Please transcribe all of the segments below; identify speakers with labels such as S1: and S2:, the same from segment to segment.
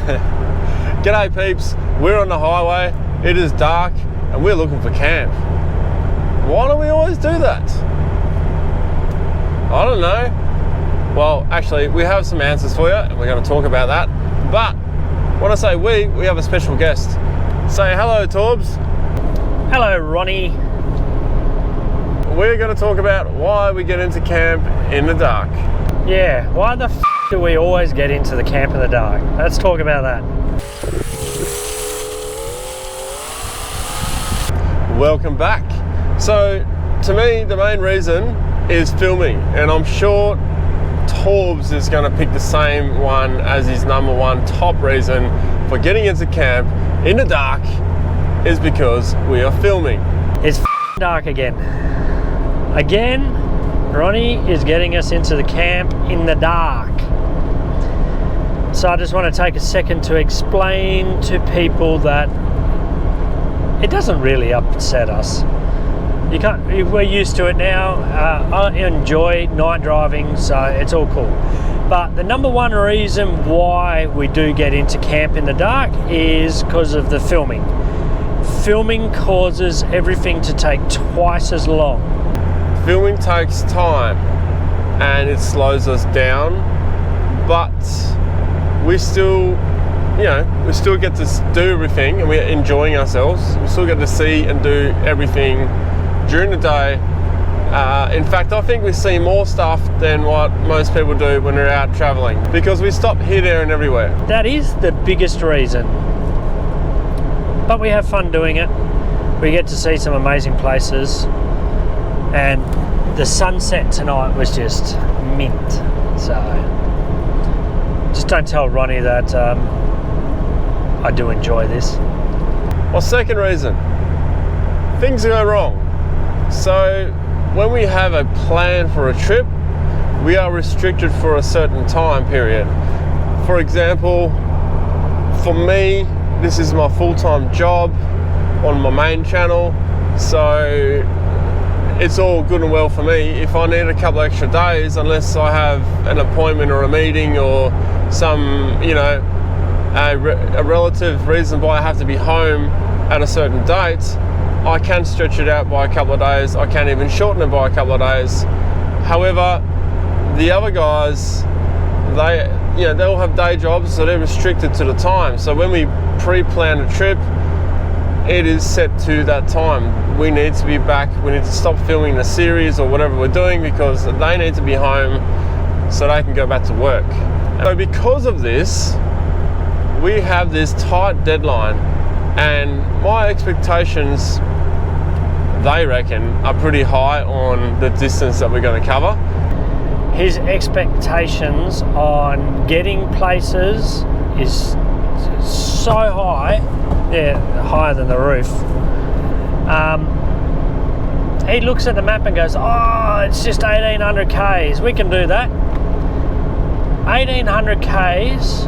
S1: G'day peeps, we're on the highway, it is dark, and we're looking for camp. Why do we always do that? I don't know. Well, actually, we have some answers for you, and we're going to talk about that. But when I say we have a special guest. Say hello, Torbs.
S2: Hello, Ronnie.
S1: We're going to talk about why we get into camp in the dark.
S2: Yeah, why the f do we always get into the camp in the dark? Let's talk about that.
S1: Welcome back. So, to me, the main reason is filming, and I'm sure Torbs is going to pick the same one as his number one top reason for getting into camp in the dark is because we are filming.
S2: It's dark again. Again, Ronnie is getting us into the camp in the dark. So I just want to take a second to explain to people that it doesn't really upset us. We're used to it now. I enjoy night driving, so it's all cool. But the number one reason why we do get into camp in the dark is because of the filming. Filming causes everything to take twice as long.
S1: Filming takes time and it slows us down, but we still get to do everything and we're enjoying ourselves. We still get to see and do everything during the day. In fact, I think we see more stuff than what most people do when they're out traveling because we stop here, there and everywhere. That
S2: is the biggest reason. But we have fun doing it. We get to see some amazing places. And the sunset tonight was just mint. So just don't tell Ronnie that I do enjoy this.
S1: Well, second reason, things go wrong. So when we have a plan for a trip, we are restricted for a certain time period. For example, for me, this is my full-time job on my main channel. So it's all good and well for me. If I need a couple extra days, unless I have an appointment or a meeting or some, a relative reason why I have to be home at a certain date, I can stretch it out by a couple of days. I can even shorten it by a couple of days. However, the other guys, they all have day jobs, so they're restricted to the time. So when we pre-plan a trip, it is set to that time. We need to be back, we need to stop filming the series or whatever we're doing because they need to be home so they can go back to work. So because of this, we have this tight deadline and my expectations, they reckon, are pretty high on the distance that we're going to cover.
S2: His expectations on getting places is so high, higher than the roof. He looks at the map and goes, oh, it's just 1,800 Ks. We can do that. 1,800 Ks,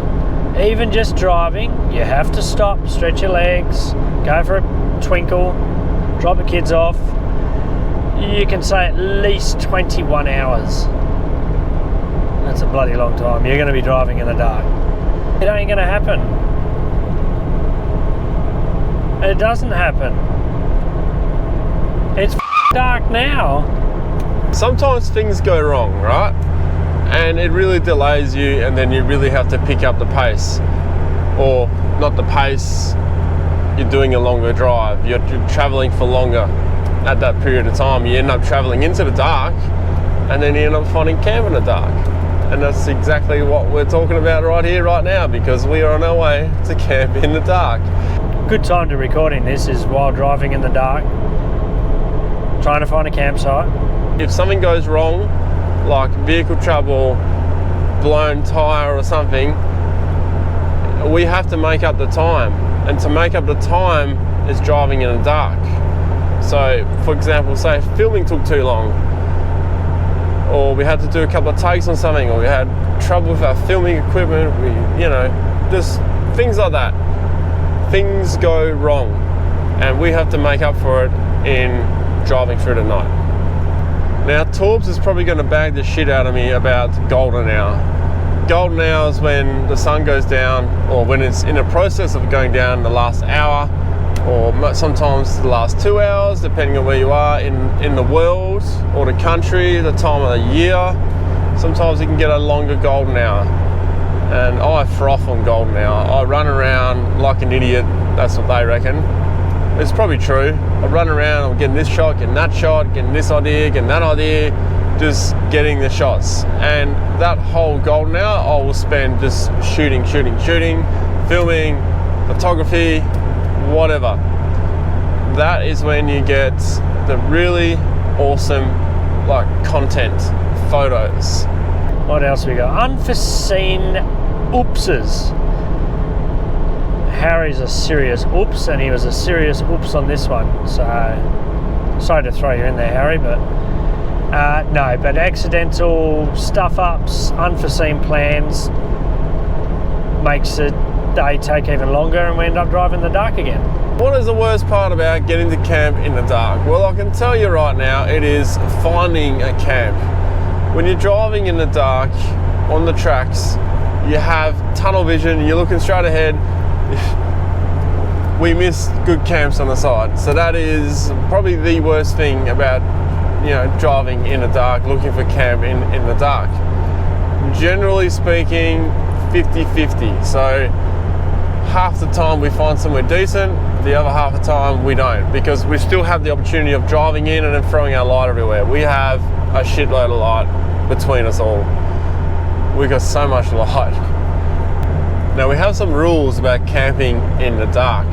S2: even just driving, you have to stop, stretch your legs, go for a twinkle, drop the kids off. You can say at least 21 hours. That's a bloody long time. You're going to be driving in the dark. It ain't going to happen. It doesn't happen. It's dark now.
S1: Sometimes things go wrong, right? And it really delays you, and then you really have to pick up the pace. Or not the pace, you're doing a longer drive. You're traveling for longer at that period of time. You end up traveling into the dark, and then you end up finding camp in the dark. And that's exactly what we're talking about right here, right now, because we are on our way to camp in the dark.
S2: Good time to recording this is while driving in the dark, trying to find a campsite.
S1: If something goes wrong, like vehicle trouble, blown tire or something, we have to make up the time. And to make up the time is driving in the dark. So, for example, say filming took too long, or we had to do a couple of takes on something, or we had trouble with our filming equipment, just things like that. Things go wrong, and we have to make up for it in driving through the night. Now, Torbs is probably going to bag the shit out of me about golden hour. golden hours when the sun goes down, or when it's in the process of going down the last hour, or sometimes the last 2 hours, depending on where you are in the world or the country, the time of the year. Sometimes you can get a longer golden hour. And I froth on golden hour. I run around like an idiot. That's what they reckon. It's probably true. I run around, I'm getting this shot, getting that shot, getting this idea, getting that idea, just getting the shots. And that whole golden hour I will spend just shooting, filming, photography, whatever. That is when you get the really awesome like content, photos.
S2: What else we got? Unforeseen oopses. Harry's a serious oops, and he was a serious oops on this one. So, sorry to throw you in there, Harry, but no, but accidental stuff-ups, unforeseen plans makes the day take even longer, and we end up driving in the dark again.
S1: What is the worst part about getting to camp in the dark? Well, I can tell you right now, it is finding a camp. When you're driving in the dark on the tracks, you have tunnel vision, you're looking straight ahead. We miss good camps on the side. So that is probably the worst thing about, driving in the dark, looking for camp in the dark. Generally speaking, 50-50. So half the time we find somewhere decent, the other half the time we don't, because we still have the opportunity of driving in and then throwing our light everywhere. We have a shitload of light between us all. We've got so much light. Now we have some rules about camping in the dark.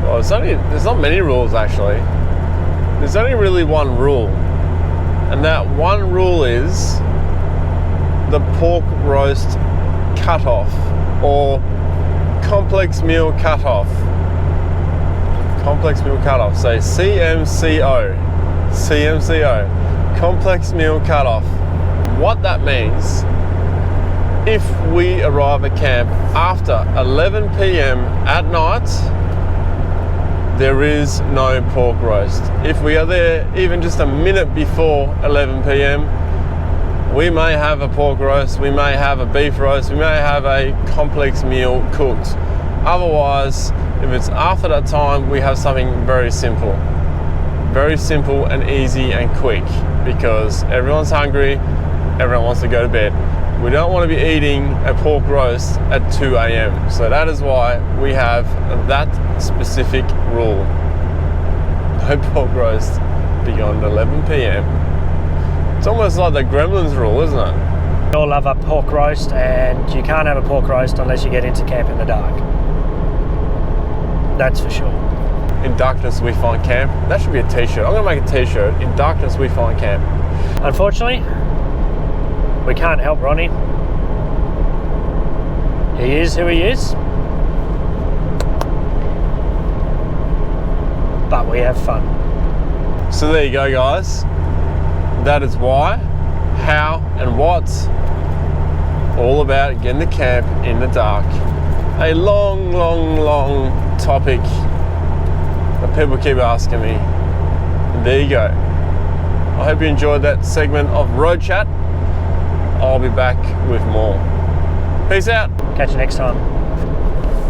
S1: Well, there's not many rules actually. There's only really one rule, and that one rule is the pork roast cutoff, or complex meal cutoff. Complex meal cutoff. So CMCO, complex meal cutoff. What that means, if we arrive at camp after 11 p.m. at night, there is no pork roast. If we are there even just a minute before 11 p.m, we may have a pork roast, we may have a beef roast, we may have a complex meal cooked. Otherwise, if it's after that time, we have something very simple and easy and quick, because everyone's hungry, everyone wants to go to bed. We don't want to be eating a pork roast at 2 a.m. So that is why we have that specific rule. No pork roast beyond 11 p.m. It's almost like the Gremlins rule, isn't it?
S2: We all love a pork roast, and you can't have a pork roast unless you get into camp in the dark. That's for sure.
S1: In darkness we find camp. That should be a t-shirt. I'm going to make a t-shirt. In darkness we find camp.
S2: Unfortunately, we can't help Ronnie. He is who he is. But we have fun.
S1: So there you go, guys. That is why, how, and what. All about getting to camp in the dark. A long topic that people keep asking me. And there you go. I hope you enjoyed that segment of Road Chat. I'll be back with more. Peace out.
S2: Catch you next time.